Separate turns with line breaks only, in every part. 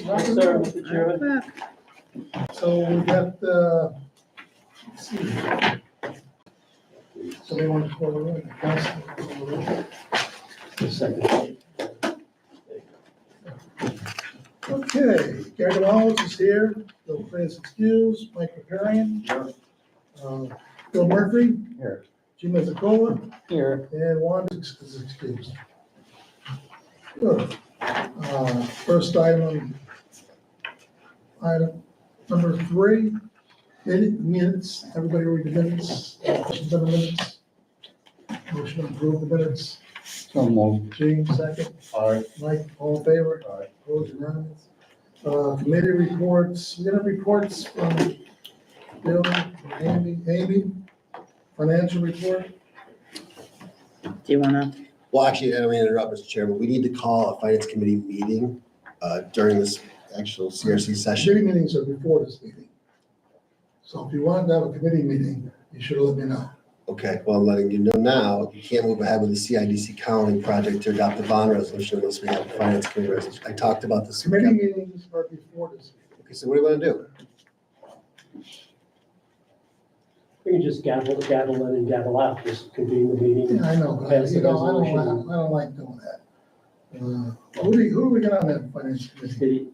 Yes, sir, Mr. Chairman.
So we got, let's see. So they want to call the roll, council.
Second.
Okay, Gary Wallace is here, Bill Crane's excused, Mike Riparian. Bill Murphy.
Here.
Jim Mezzacola,
Here.
and Wanda is excused. Good. First item number 3, minutes. Everybody read the minutes. Questions on the minutes? Motion to approve the minutes.
So moved.
James, second.
Aye.
Mike, all in favor?
Aye.
Opposed, unanimous. Committee reports. We got reports from Bill, Amy. Financial report.
Do you wanna?
Well, actually, I don't mean to interrupt, Mr. Chairman. We need to call a finance committee meeting during this actual CRC session.
Committee meetings are before this meeting. So if you want to have a committee meeting, you should let me know.
Okay, well, I'm letting you know now, you can't move ahead with the CIDC county project to adopt the bond resolution unless we have a finance committee resolution. I talked about this.
Committee meetings are before this meeting.
Okay, so what do you want to do?
We can just gavel in and gavel out, just convene the meeting.
Yeah, I know, but
Pass the
I
resolution.
don't like doing that. Who are we gonna have on that finance committee?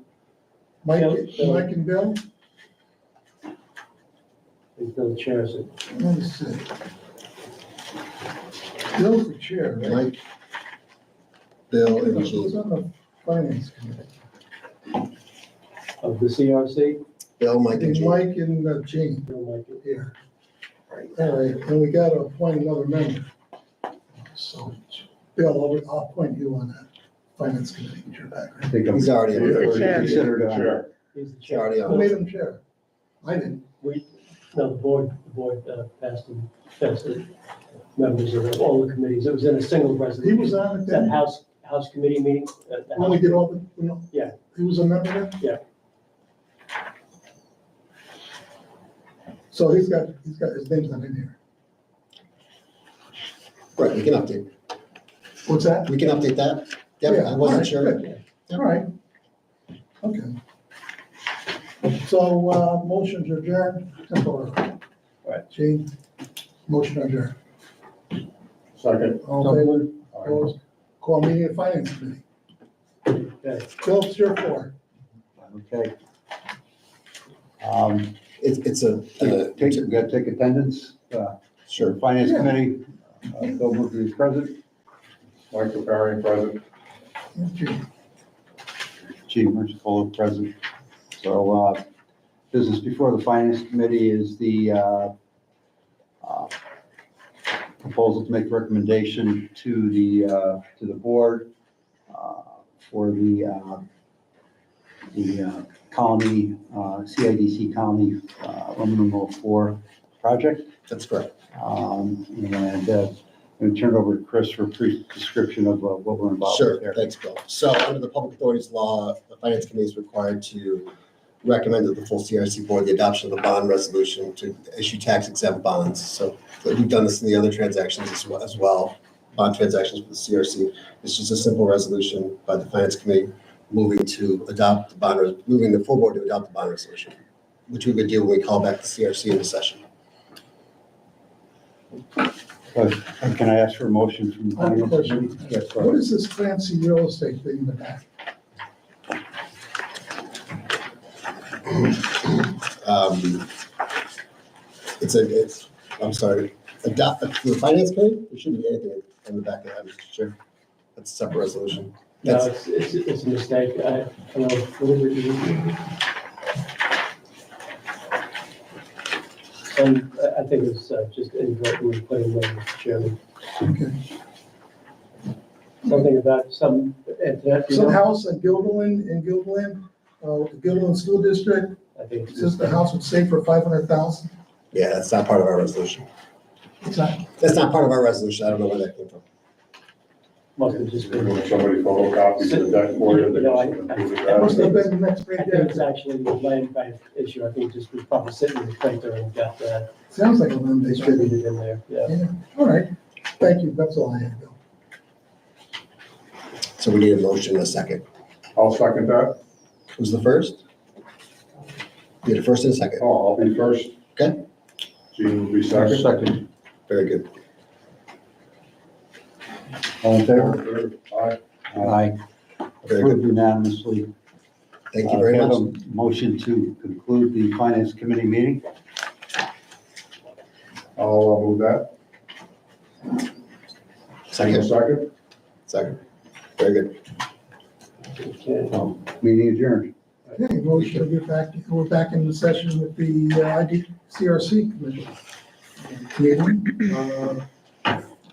Mike,
Bill.
Mike and Bill?
Bill chairs it.
Let me see. Bill's the chair, right?
Mike, Bill, and
Who's
Gene.
on the finance committee?
Of the CRC.
Bill, Mike, and
And
Gene.
Mike and Gene
Bill Mike.
here. All right, and we gotta appoint another member. So, Bill, I'll appoint you on that finance committee, with your
I
background.
think I'm
He's already on
The
it.
chair.
considered on.
He's the
He's
chair.
already
Who
on
made
it.
him chair? I didn't.
The board passed the members of all the committees. It was in a single
He
resolution.
was on it
That
then?
House committee meeting. The
When we
House-
did all the, you know?
Yeah.
He was a member then?
Yeah.
So his name's not in here.
Right, we can update.
What's that?
We can update that.
Yeah,
Yep, I wasn't
alright,
sure.
good. All right. Okay. So, motion to adjourn, temporary.
Right.
Gene, motion to adjourn.
Second.
All in favor? Opposed? Call meeting of finance committee.
Okay.
Bill, it's your floor.
Okay.
It's a,
We got to take attendance.
sure.
Finance
Yeah.
committee, Bill Murphy is present.
Mike Riparian, present.
Gene.
Chief Merchant present. So, business before the finance committee is the proposal to make recommendation to the board for the county, CIDC county, Roman numeral 4 project.
That's correct.
And I'm going to turn it over to Chris for a brief description of what we're involved with
Sure,
there.
thanks, Bill. So under the Public Authorities Law, the Finance Committee is required to recommend to the full CRC board the adoption of the bond resolution to issue tax exempt bonds. So we've done this in the other transactions as well, bond transactions with the CRC. It's just a simple resolution by the Finance Committee moving the full board to adopt the bond resolution, which we would do when we call back the CRC into session.
Can I ask for a motion from the
I have a
finance
question.
committee? Yes, go
What
ahead.
is this fancy real estate thing in the back? I'm sorry, for the Finance Committee, there shouldn't be anything on the back of that, Mr. Chair. That's a separate resolution.
No,
That's,
it's a mistake. I don't know. What did we do? And I think it's just inadvertently put in there, Mr. Chairman.
Okay.
Something about some,
Some house in Gilderland, the Gilderland School District,
I think it's
says the house would save for 500,000.
yeah, that's not part of our resolution.
What's that?
That's not part of our resolution. I don't know where that came from.
must have just been.
When somebody photocopies the deck for you, they
No, I-
just approve the
That must have
draft.
been the next
I
page
think it's
after.
actually a land bank issue. I think just was probably sitting in the printer and got
Sounds like a land based.
distributed in there, yeah.
Yeah, all right. Thank you. That's all I have, Bill.
So we need a motion in a second.
I'll second that.
Who's the first? You get a first and a second.
Oh, I'll be first.
Okay.
Gene will be second.
Second.
Very good.
All in favor?
Aye.
Aye.
Very
Approved
good.
unanimously.
Thank you very
Have
much.
a motion to conclude the finance committee meeting.
I'll move that.
Second.
Second.
Second. Very good.
Okay.
Meeting adjourned.
Okay, motion to get back, we're back in the session with the CRC commission. Meeting.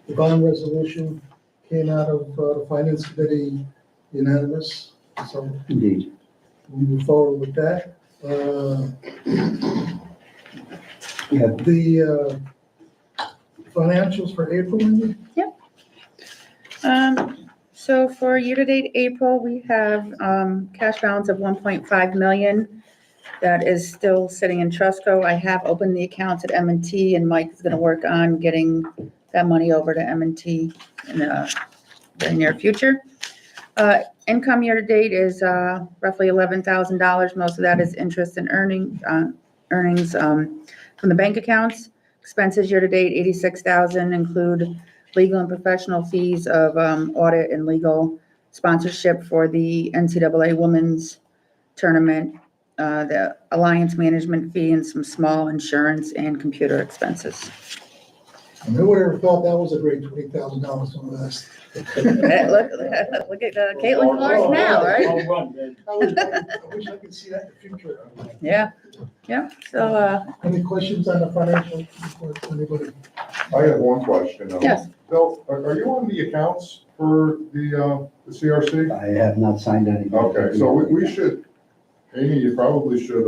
The bond resolution came out of the finance committee unanimous, so
Indeed.
we move forward with that.
Yeah.
The financials for April, Linda?
So for year-to-date April, we have, cash balance of 1.5 million. That is still sitting in Trustco. I have opened the accounts at M&T, and Mike is gonna work on getting that money over to M&T in the near future. Income year-to-date is, roughly $11,000. Most of that is interest and earnings, from the bank accounts. Expenses year-to-date, $86,000, include legal and professional fees of, audit and legal sponsorship for the NCAA Women's Tournament, the Alliance management fee, and some small insurance and computer expenses.
And who would ever thought that was a great $20,000 on the list?
Look at Caitlin Clark now, right?
Well run, man.
I wish I could see that in the future.
Yeah, so,
Any questions on the financial report, anybody?
I have one question.
yes,
Bill, are you on the accounts for the CRC?
I have not signed anything.
Okay, so we should, Amy, you probably should,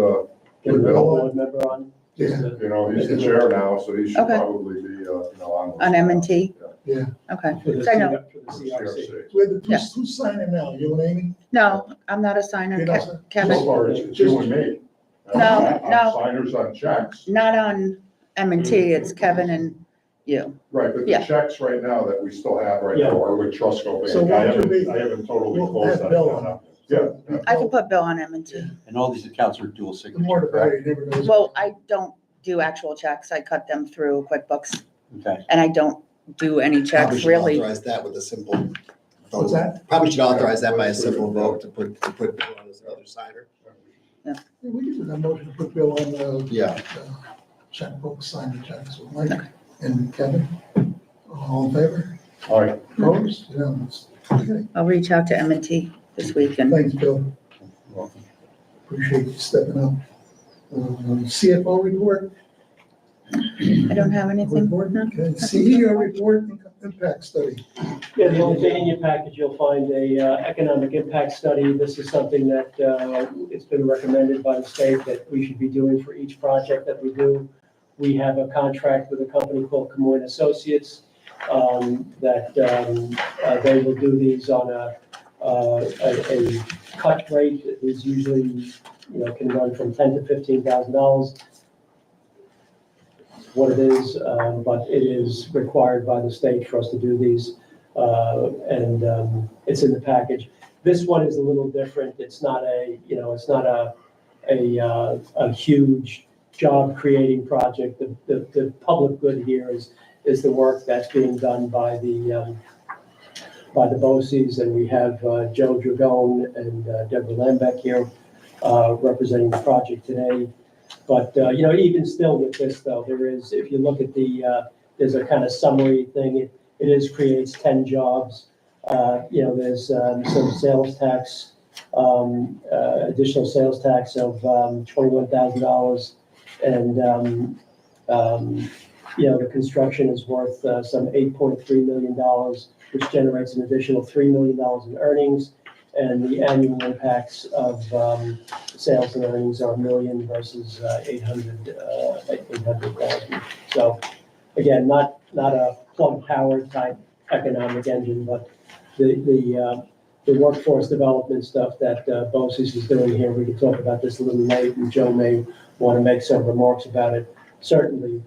Get a
Bill,
board member on.
Yeah.
you know, he's the chair now, so he should
Okay.
probably be, on. those
on M&T,
Yeah.
okay.
For the
So I know,
for the CRC.
CRC.
Who's signing now? You and Amy?
no, I'm not a signer.
You're not signing?
So
Kevin,
far, it's you and me.
No,
I'm
no.
Signers on checks.
not on M&T, it's Kevin and you.
Right, but the
Yeah.
checks right now that we still have right now are with Trustco
So
Bank.
what
I
would
haven't,
be-
I haven't totally
We'll
closed
have
that.
Bill
yet.
on.
Yeah.
I can put Bill on M&T.
And all these accounts are dual
The
signature.
more the
correct?
better, you never know.
Well, I don't do actual checks, I cut them through QuickBooks,
Okay.
and I don't do any
Probably
checks,
should
really.
authorize that with a simple vote.
What's that?
Probably should authorize that by a simple vote to put Bill on as the other signer.
Yeah, we can do that motion to put Bill on the
Yeah.
checkbook, sign the checks with Mike and Kevin. All in favor?
All right,
Opposed? Unanimous. Okay,
I'll reach out to M&T this week and,
thanks, Bill.
Welcome.
Appreciate you stepping up. CFO report?
I don't have anything.
Report,
No.
okay. CEO report, impact study.
Yeah, the only thing in your package, you'll find a economic impact study. This is something that it's been recommended by the state that we should be doing for each project that we do. We have a contract with a company called Camoin Associates that they will do these on a cut rate that is usually, can run from $10,000 to $15,000. What it is, but it is required by the state for us to do these, and it's in the package. This one is a little different. It's not a huge job creating project. The public good here is the work that's being done by the BOCES, and we have Joe Dragone and Deborah Lambeck here representing the project today. But, even still with this though, there is, if you look at there's a kind of summary thing, it creates 10 jobs. There's some sales tax, additional sales tax of $21,000. And, the construction is worth some $8.3 million, which generates an additional $3 million in earnings. And the annual impacts of sales and earnings are $1 million versus 800,000. So again, not a plug powered type economic engine, but the workforce development stuff that BOCES is doing here. We can talk about this a little late, and Joe may want to make some remarks about it. Certainly,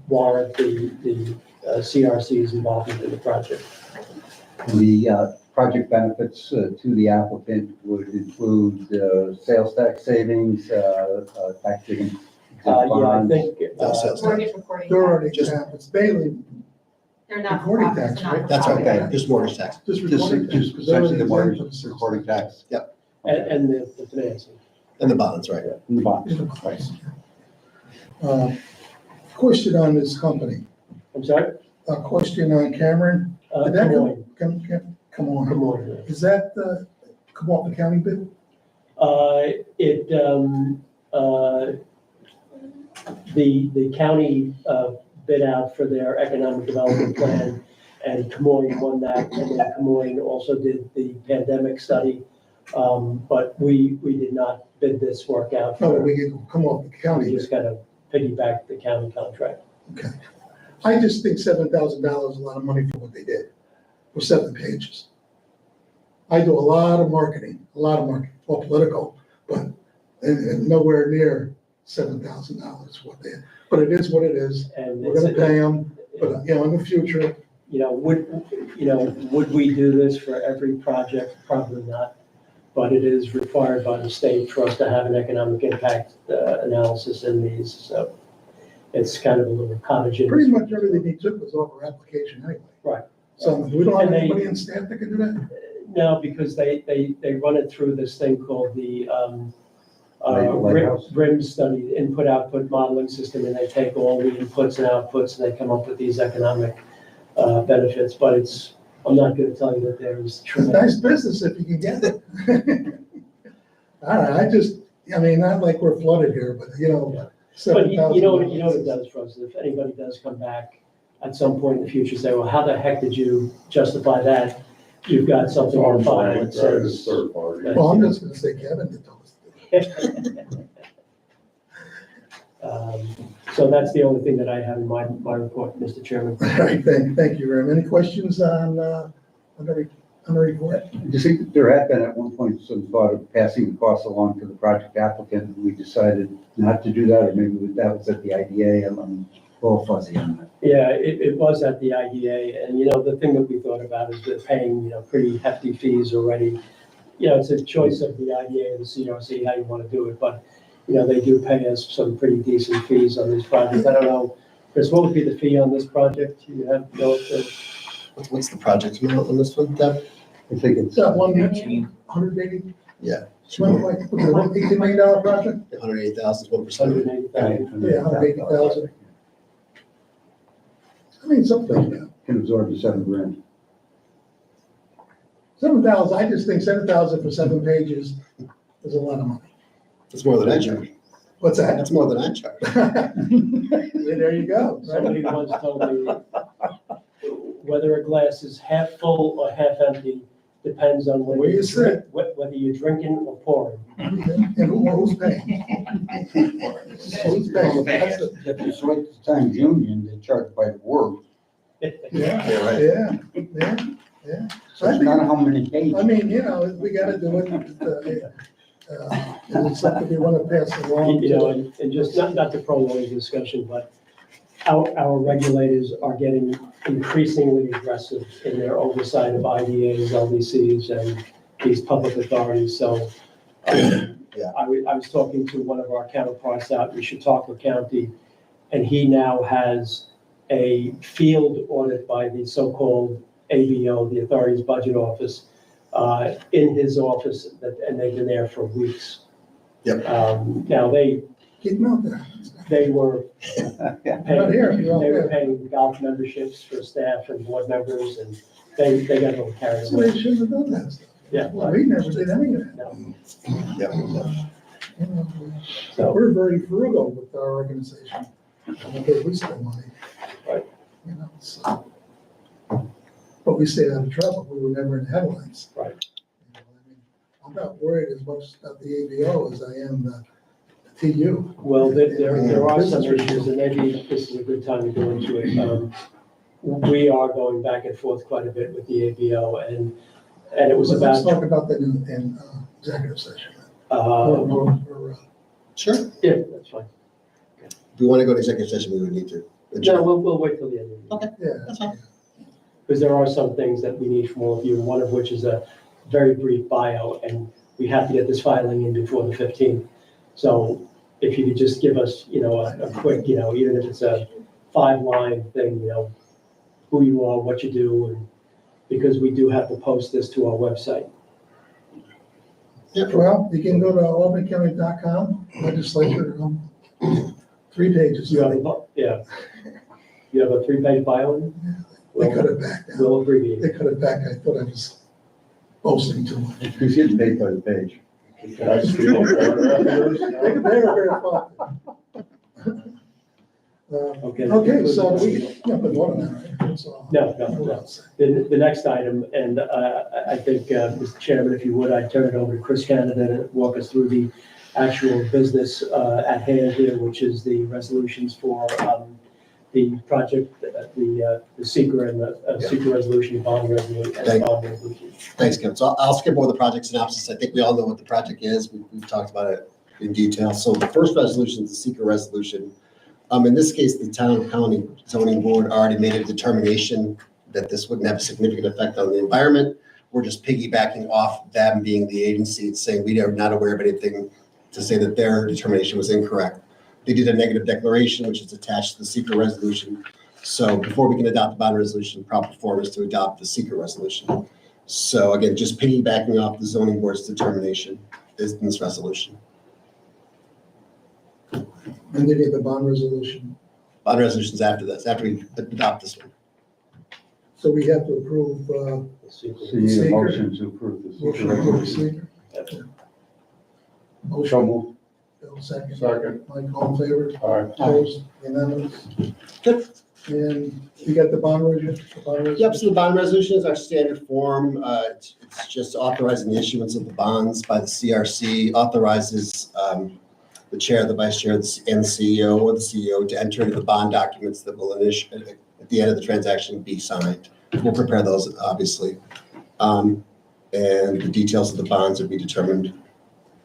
warrant the CRC's involvement in the project.
The project benefits to the applicant would include sales tax savings, tax exempt
Yeah, I
bonds.
think,
No sales tax.
Mortgage recording.
They're already,
Just-
it's mainly
They're not.
recording tax, right?
That's okay, just mortgage tax.
just
Just
recording tax.
just
'cause they're
essentially the
already
mortgage
exempt from the
recording tax.
and the financing.
And the bonds, right?
In the bonds.
sales tax. Question on this company,
I'm sorry?
a question on Cameron. Did that
Come on,
come on,
come on.
is that, come off the county bid?
The county bid out for their economic development plan, and Des Moines won that, and then Des Moines also did the pandemic study. But we did not bid this work out
No,
for,
we can come off the
we
county.
just gotta piggyback the county contract.
Okay. I just think $7,000 is a lot of money for what they did, for 7 pages. I do a lot of marketing, well, political, but and nowhere near $7,000 what they, but it is what it is.
And
We're gonna pay them, but, in the future,
would we do this for every project? Probably not. But it is required by the state for us to have an economic impact analysis in these, so it's kind of a little cottage
pretty
industry.
much everything he took was off our application anyway.
Right.
So we don't have
And they-
anybody in staff that can do that?
No, because they run it through this thing called the
Lighthouse.
RIM study, input-output modeling system, and they take all the inputs and outputs, and they come up with these economic benefits, but I'm not gonna tell you that there's
It's
tremendous.
nice business if you can get it. I don't know, I mean, not like we're flooded here, but
But
$7,000.
you know what it does for us, if anybody does come back at some point in the future, say, well, how the heck did you justify that? You've got something on file that says.
Third party.
Well, I'm just gonna say Kevin that told us to do it.
So that's the only thing that I have in my report, Mr. Chairman.
All right, thank you, Ram. Any questions on the report?
You see, there had been at one point some thought of passing the costs along to the project applicant, and we decided not to do that, or maybe that was at the IDA, I'm a little fuzzy on that.
Yeah, it was at the IDA, and, the thing that we thought about is they're paying, pretty hefty fees already. It's a choice of the IDA and the CRC, how you want to do it, but, they do pay us some pretty decent fees on these projects. I don't know, Chris, what would be the fee on this project? You have,
What's the project amount on this one, Deb?
I think
Is
it's,
that 180?
Yeah.
$18 million project?
180,000 is 1%.
180,000.
Yeah, 180,000. I mean, something like that.
can absorb the $7,000.
7,000, I just think 7,000 for 7 pages is a lot of money.
That's more than I charge.
What's that?
That's more than I charge.
There you go.
Somebody once told me, whether a glass is half full or half empty depends on
Where you sit.
whether you're drinking or pouring.
And who's paying? Who's paying? That's the-
If you switch to Times Union, they charge by the word.
Yeah,
Yeah, right.
yeah.
So it's not how many pages.
I mean, we gotta do it. It's something we wanna pass along.
And just not to prolong the discussion, but our regulators are getting increasingly aggressive in their oversight of IDAs, LDCs, and these public authorities. So
Yeah.
I was talking to one of our counterparts out in Chautauqua County, and he now has a field audit by the so-called ABO, the Authority's Budget Office, in his office, and they've been there for weeks.
Yep.
Now,
Keep them out there.
they were
Not
paying,
here, you're out
they were
there.
paying golf memberships for staff and board members, and they got a little carried
So they
away.
shouldn't have done that stuff.
Yeah.
Well, we never did any of that.
No.
Yep.
You know,
So,
We're very frugal with our organization. Because we spend money.
Right.
So. But we stayed out of trouble. We were never in headlines.
Right.
I'm not worried as much about the ABO as I am the TU.
well, there are some
Business
issues, and maybe this is a good time to go into it. We are going back and forth quite a bit with the ABO, and it was
Let's
about,
talk about that in executive session. Or,
Sure.
yeah, that's fine.
If we want to go to executive session, we would need to.
No, we'll wait till the end of the year.
Okay.
yeah.
That's fine.
because there are some things that we need from all of you, one of which is a very brief bio, and we have to get this filing in before the 15th. So if you could just give us, a quick, even if it's a 5-line thing, who you are, what you do, and because we do have to post this to our website.
Well, you can go to albanycounty.com, legislature, 3 pages.
You have a 3-page bio?
They cut it back down.
We'll abbreviate.
They cut it back. I thought I was boasting too much.
Who's getting paid by the page?
Can I see one paragraph?
They can paragraph off. Okay, so we, but more than that, right? That's all.
No. The next item, and I think, Mr. Chairman, if you would, I'd turn it over to Chris Canada to walk us through the actual business at hand here, which is the resolutions for the project, the seeker and the seeker resolution, bond resolution, and bond resolution.
Thanks, Kim. So I'll skip over the project synopsis. I think we all know what the project is. We've talked about it in detail. So the first resolution is the seeker resolution. In this case, the town county zoning board already made a determination that this wouldn't have a significant effect on the environment. We're just piggybacking off them being the agency and saying we are not aware of anything to say that their determination was incorrect. They did a negative declaration, which is attached to the seeker resolution. So before we can adopt the bond resolution, proper form is to adopt the seeker resolution. So again, just piggybacking off the zoning board's determination is in this resolution.
And they did the bond resolution.
Bond resolutions after this, after we adopt this one.
So we have to approve,
So you need a motion to approve this.
motion to approve the seeker.
So
Motion,
moved.
Bill, second.
Second.
Mike, all in favor?
All right.
Opposed, unanimous. And you got the bond resolution?
Yep, so the bond resolution is our standard form. It's just authorizing the issuance of the bonds by the CRC, authorizes the chair, the vice chair, and the CEO or the CEO to enter into the bond documents that will initially, at the end of the transaction, be signed. We'll prepare those, obviously. And the details of the bonds will be determined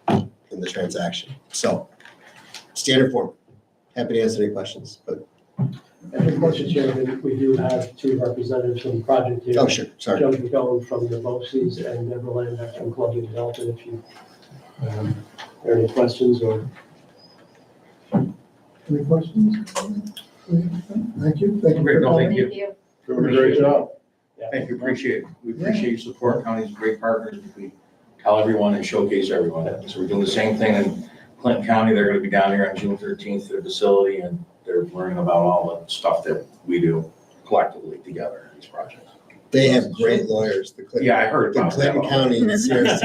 in the transaction. So, standard form. Happy to answer any questions, but.
And Mr. Chairman, we do have 2 representatives from the project here.
Oh, sure, sorry.
Joe McGowan from the BOCES and Deborah Lambert from Columbia Development. If you have any questions or.
Any questions? Thank you. Thank you.
Great,
for
no,
coming.
thank you.
Doing a great job.
Thank you, appreciate it. We appreciate your support. County's great partners. We tell everyone and showcase everyone. So we're doing the same thing in Clinton County. They're gonna be down here on June 13th, their facility, and they're learning about all the stuff that we do collectively together in these projects.
They have great lawyers. The Clinton,
Yeah, I heard
the
about that.
Clinton County CRC,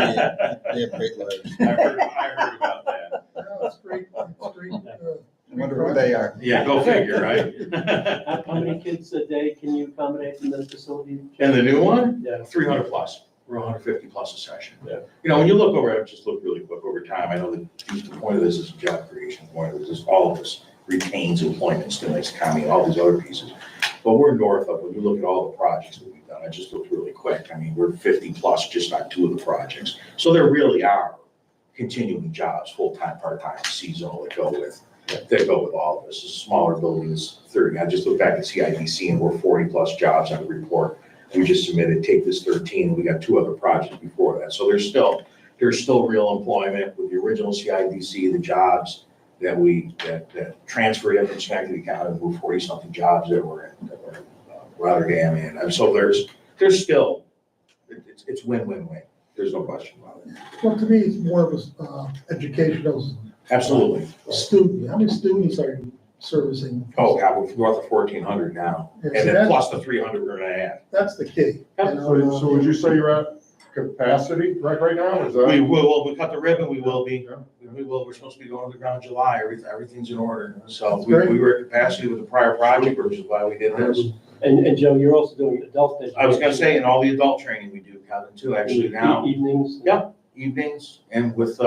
they have great lawyers.
I heard about that.
No, it's great. It's great.
I wonder who they are.
Yeah, go figure, right?
How many kids a day can you accommodate in the facility?
And the new one?
Yeah.
300 plus. We're 150 plus a session.
Yeah.
When you look over it, just look really quick over time. I know that the point of this is a job creation point. This is all of this retains employment, stimulates the economy, and all these other pieces. But we're north of, when you look at all the projects that we've done, I just looked really quick. We're 50 plus just on 2 of the projects. So there really are continuing jobs, full-time, part-time, seasonal that go with all of this. It's a smaller buildings, 30. I just looked back at CIDC and we're 40 plus jobs on the report. We just submitted, take this 13, and we got 2 other projects before that. So there's still real employment with the original CIDC, the jobs that transferred in from Schenectady County, and moved 40-something jobs that were in Rotterdam. And so there's still, it's win-win-win. There's no question about it.
Well, to me, it's more of a educational
Absolutely.
student. How many students are you servicing?
Oh, yeah, we're north of 1,400 now.
Yeah,
And
so
then
that's-
plus the 300 we're gonna add.
That's the key.
Yep.
You know,
So would you say you're at capacity right now? Is that?
We will, we cut the ribbon, we will be.
Yeah.
We will, we're supposed to be going to the ground in July, everything's in order. So
That's
we
great.
were at capacity with the prior project, which is why we did this.
And Joe, you're also doing adult education.
I was gonna say, and all the adult training we do, Kevin, too, actually now,
Evenings?
Yep. evenings, and with,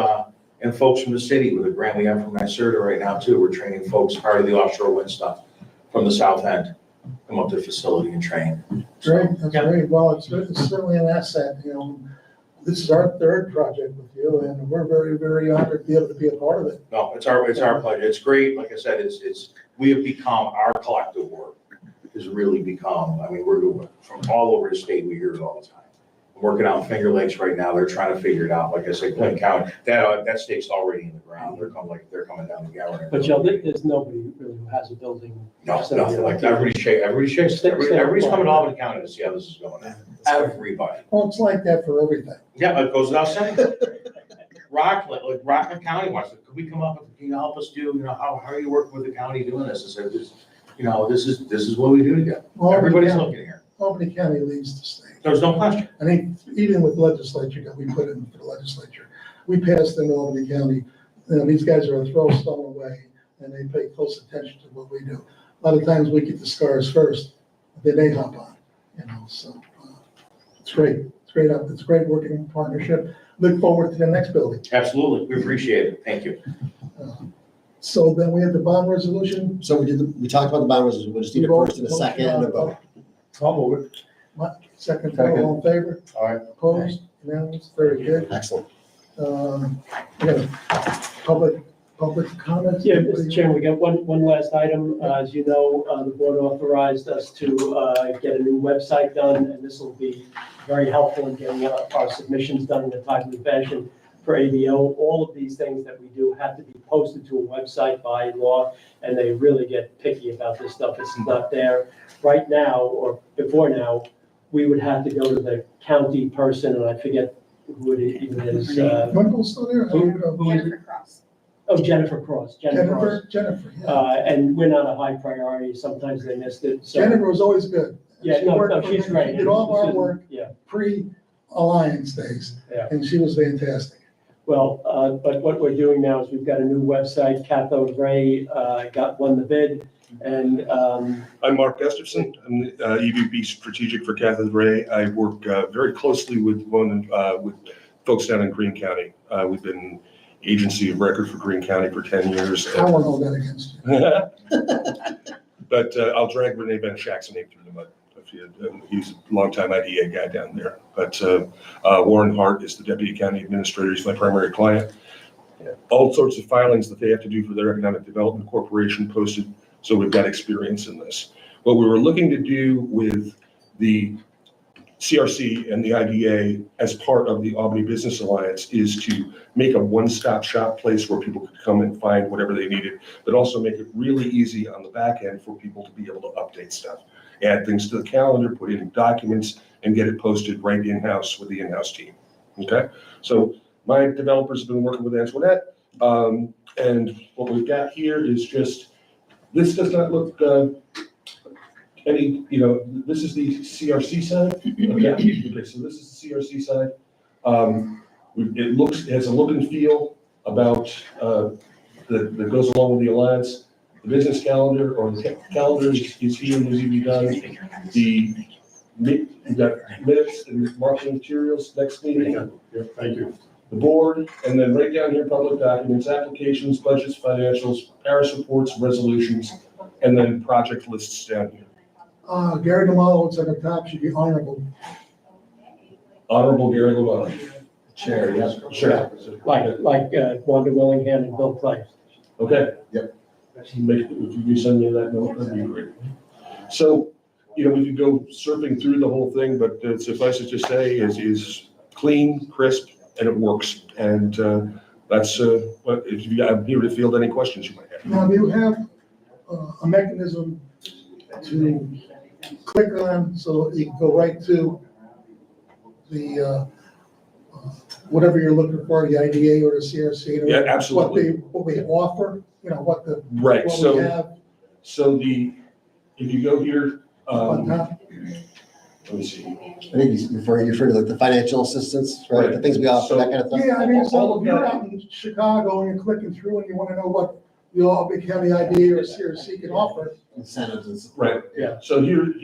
and folks from the city, with a grant we have from NYSERDA right now, too. We're training folks, part of the offshore wind stuff, from the south end, come up to the facility and train.
Great, that's
Yeah.
great. Well, it's certainly an asset, This is our 3rd project with you, and we're very, very honored to be able to be a part of it.
No, it's our pleasure. It's great. Like I said, we have become our collective work. has really become, I mean, we're from all over the state, we hear it all the time. Working out in Finger Lakes right now, they're trying to figure it out, like I said, Clinton County, that stake's already in the ground, they're coming down the gallery.
But Joe, there's nobody really who has a building.
No, nothing like that, everybody's coming to Albany County to see how this is going, everybody.
Well, it's like that for everything.
Yeah, it goes without saying. Rockland County wants to, could we come up with, can you help us do, how are you working with the county doing this? I said, this is what we do together.
Well,
Everybody's
yeah.
looking here.
Albany County leads the state.
There's no question.
I think even with legislature that we put in for the legislature, we passed in Albany County, these guys are a throw stone away and they pay close attention to what we do. A lot of times we get the scars first, then they hop on, so it's great. It's a great working partnership. Look forward to the next building.
Absolutely. We appreciate it. Thank you.
So then we have the bond resolution.
So we talked about the bond resolution, we just need a first and a second and a vote.
I'll move it.
Second, all in favor?
All right.
Opposed? Unanimous? Very good.
Excellent.
We got a public comments?
Yeah, Mr. Chairman, we got one last item. As you know, the board authorized us to get a new website done, and this will be very helpful in getting our submissions done in a timely fashion for ABO. All of these things that we do have to be posted to a website by law, and they really get picky about this stuff. It's not there right now, or before now, we would have to go to the county person, and I forget who it even is.
Michael's still there?
Jennifer Cross. Oh, Jennifer Cross.
Jennifer, yeah.
And we're not a high priority. Sometimes they missed it. So,
Jennifer was always good.
yeah,
She
no,
worked for
she's
me.
great.
She did all of our work
Yeah.
pre-Alliance days,
Yeah.
and she was fantastic.
Well, but what we're doing now is we've got a new website. Cathode Ray won the bid, and
I'm Mark Gustafson. I'm the EVP Strategic for Cathode Ray. I work very closely with folks down in Greene County. We've been agency of record for Greene County for 10 years.
I won't hold that against you.
But I'll drag Renee Van Schack's name through the mud. He's a longtime IDA guy down there. But Warren Hart is the Deputy County Administrator. He's my primary client. All sorts of filings that they have to do for their Economic Development Corporation posted. So we've got experience in this. What we were looking to do with the CRC and the IDA as part of the Albany Business Alliance is to make a one-stop shop place where people could come and find whatever they needed, but also make it really easy on the back end for people to be able to update stuff, add things to the calendar, put in documents, and get it posted right in-house with the in-house team. Okay, so my developers have been working with Antoinette, and what we've got here is just, this does not look this is the CRC side. Okay, so this is the CRC side. It has a look and feel about that goes along with the Alliance. The business calendar or the calendar is here and is to be done. We've got minutes and marketing materials next meeting.
Thank you.
The board, and then right down here, public documents, applications, budgets, financials, Paris reports, resolutions, and then project lists down here.
Gary Lamalo, it's on the top, should be honorable.
Honorable Gary Lamont.
Chair, yes.
Sure.
like Wanda Willingham and Bill Clay.
Okay.
Yep.
If you send me that note, that'd be great. So, we could go surfing through the whole thing, but suffice it to say is clean, crisp, and it works. And that's what, I'm here to field any questions you might have.
Now, do you have a mechanism to click on so that you can go right to the, whatever you're looking for, the IDA or the CRC?
Yeah, absolutely.
What we offer,
Right,
what we
so,
have
if you go here,
on top.
let me see.
I think you refer to like the financial assistance, right? The things we offer, that kind of thing.
Yeah, I mean,
All
so
of
if you're
that-
out in Chicago and you're clicking through and you want to know what the Albany County IDA or CRC can offer.
Incentives and support.
Right,
Yeah.
so here's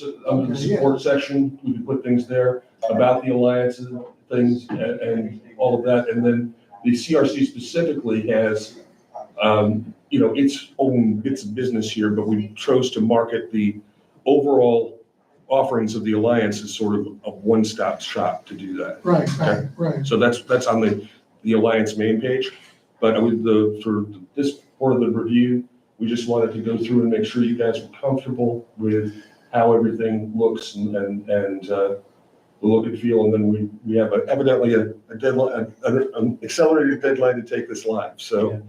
the support section, we can put things there about the alliances, things, and all of that, and then the CRC specifically has, its own bits of business here, but we chose to market the overall offerings of the alliance as sort of a one-stop shop to do that.
Right.
So that's on the alliance main page, but for this part of the review, We just wanted to go through and make sure you guys were comfortable with how everything looks and the look and feel. And then we have evidently a deadline, an accelerated deadline to take this live. So,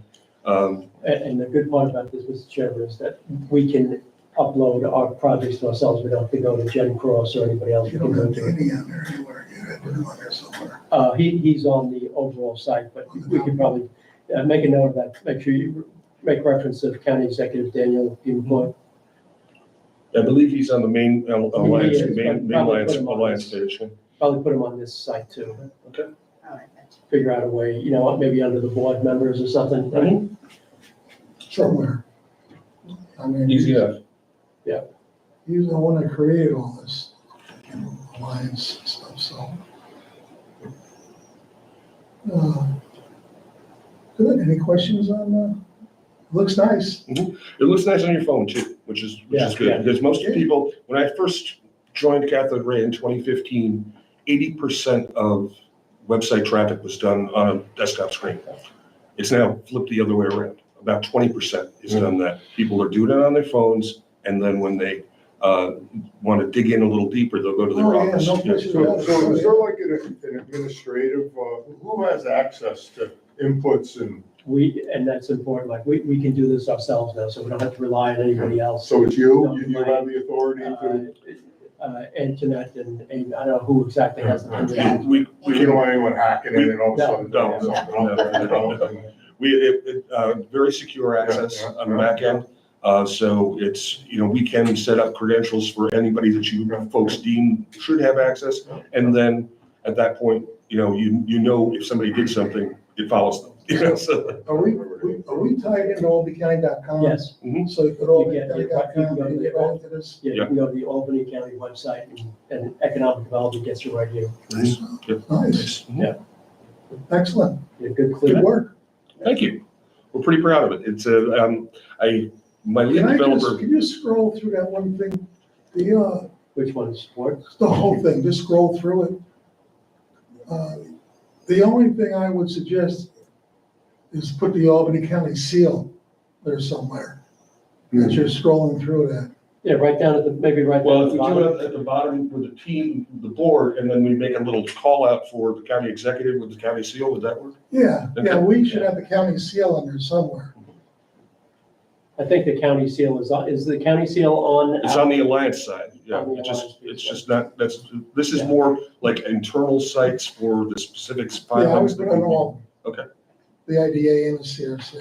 And the good part about this, Mr. Chairman, is that we can upload our projects to ourselves. We don't have to go to Jen Cross or anybody else.
You
We can
don't
go
have
to it.
Danny on there anywhere, you have to put him on there somewhere.
He's on the overall site, but we could probably make a note of that. Make sure you make reference to County Executive Daniel Bumoy.
I believe he's on the main alliance,
is, but
main
probably
alliance,
put him on
alliance
this.
page.
Probably put him on this site too.
Okay.
Figure out a way, maybe under the board members or something.
Somewhere. I mean,
Easy enough.
he's the one that created all this, alliance and stuff, so. Good, any questions on that? Looks nice.
It looks nice on your phone too, which is
Yeah,
good, because most people, when I first joined Catholic Ray in 2015, 80% of website traffic was done on a desktop screen. It's now flipped the other way around. About 20% is done that. People are doing it on their phones, and then when they want to dig in a little deeper, they'll go to their
Oh, yeah,
office.
no question.
So is there like an administrative, who has access to inputs and,
And that's important, like, we can do this ourselves now, so we don't have to rely on anybody else.
so it's you have the authority to,
Internet and I don't know who exactly has the permission.
We
you don't want anyone hacking in and all of a sudden
No,
doing something up there, you know?
very secure access
Yeah,
on the back end. So it's, we can set up credentials for anybody that you folks deem should have access. And then at that point, if somebody did something, it follows them. So,
Are we tied into albanycounty.com?
Yes,
So you could all
You get- you
albanycounty.com, you get right into this?
yeah, you can go to the Albany County website and Economic Development gets you right here.
Nice,
Yeah.
excellent,
Yeah, good
good
clear.
work.
Thank you. We're pretty proud of it. It's my lead developer.
Can you scroll through that one thing?
Which one is support?
The whole thing, just scroll through it. The only thing I would suggest is put the Albany County seal there somewhere, that you're scrolling through that.
Yeah, right down at the, maybe right
Well,
down
if
at the
we do
bottom.
it at the bottom with the team, the board, and then we make a little call out for the county executive with the county seal, would that work?
Yeah,
Okay.
we should have the county seal on there somewhere.
I think the county seal is the county seal on?
It's on the alliance side. Yeah,
On the
it's
alliance
just
piece,
not, this is
Yeah.
more like internal sites for the specific
Yeah, I would
filings.
put on all.
Okay.
The IDA and the CRC.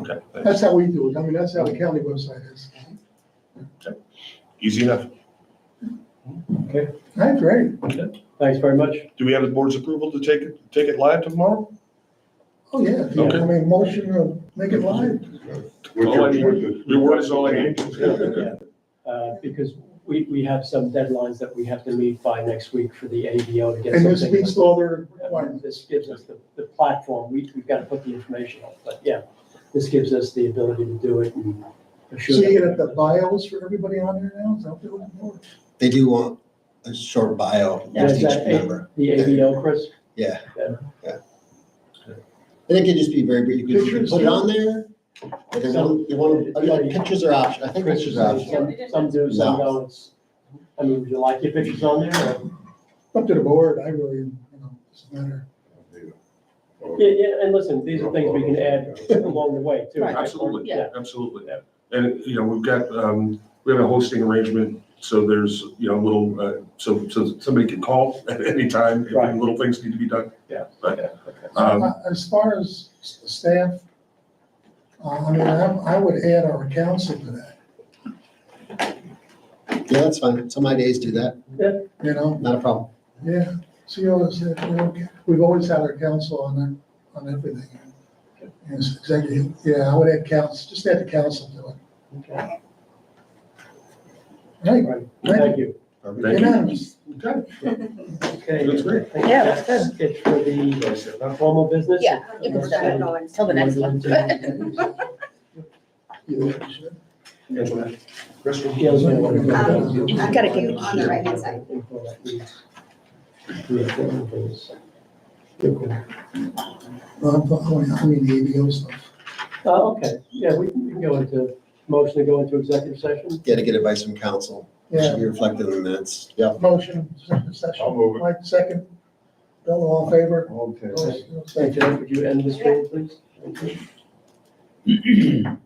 Okay, thanks.
That's how we do it. I mean, that's how the county website is.
Easy enough.
Okay,
That's great.
Okay.
thanks very much.
Do we have the board's approval to take it live tomorrow?
Oh, yeah.
Okay.
I mean, motion to make it live.
All I need- Your word is all I need.
Because we have some deadlines that we have to meet by next week for the ABO to get
And this
something.
meets all their requirements.
This gives us the platform, we've got to put the information up, but yeah, this gives us the ability to do it and
So
assure.
you get the bios for everybody on there now? Is that what they're looking for?
They do want a short bio
Yeah,
of
is
each
that
member.
the ABO, Chris?
Yeah.
Yeah.
Yeah. And it could just be very brief. You could put it on there. Or they want, pictures are option. I think
Chris,
pictures are optional.
some do, some
No.
don't. I mean, would you like your pictures on there? or-
Up to the board, I really, doesn't matter.
Yeah, and listen, these are things we can add along the way too.
Right.
Absolutely,
Yeah.
absolutely. And, we've got, we have a hosting arrangement, so there's, little, so somebody can call at any time if
Right.
little things need to be done.
Yeah.
But, um,
As far as the staff, I mean, I would add our council to that,
Yeah, that's fine. Some IDAs do that.
you know?
Not a problem.
Yeah, see, we've always had our council on everything. And it's executive, yeah, I would add council, just add the council to it.
Okay.
Right,
Right, thank you.
thank you.
unanimous.
Okay.
Okay.
That's great.
Yeah, that's good.
It's for the formal business?
Yeah, you can step it on until the next one.
Gail's gonna work with
I've got to give
on the right-hand side.
I mean, the ABO stuff.
Okay, yeah, we can go into, motion to go into executive session.
Yeah, to get advice from council. It
Yeah,
should be reflected in the minutes. Yep.
motion, executive session.
I'll move it.
Mike, second. Bill, all in favor?
Okay.
Opposed? No,
Thank
thank you.
you. Would you end the screen, please? Thank you.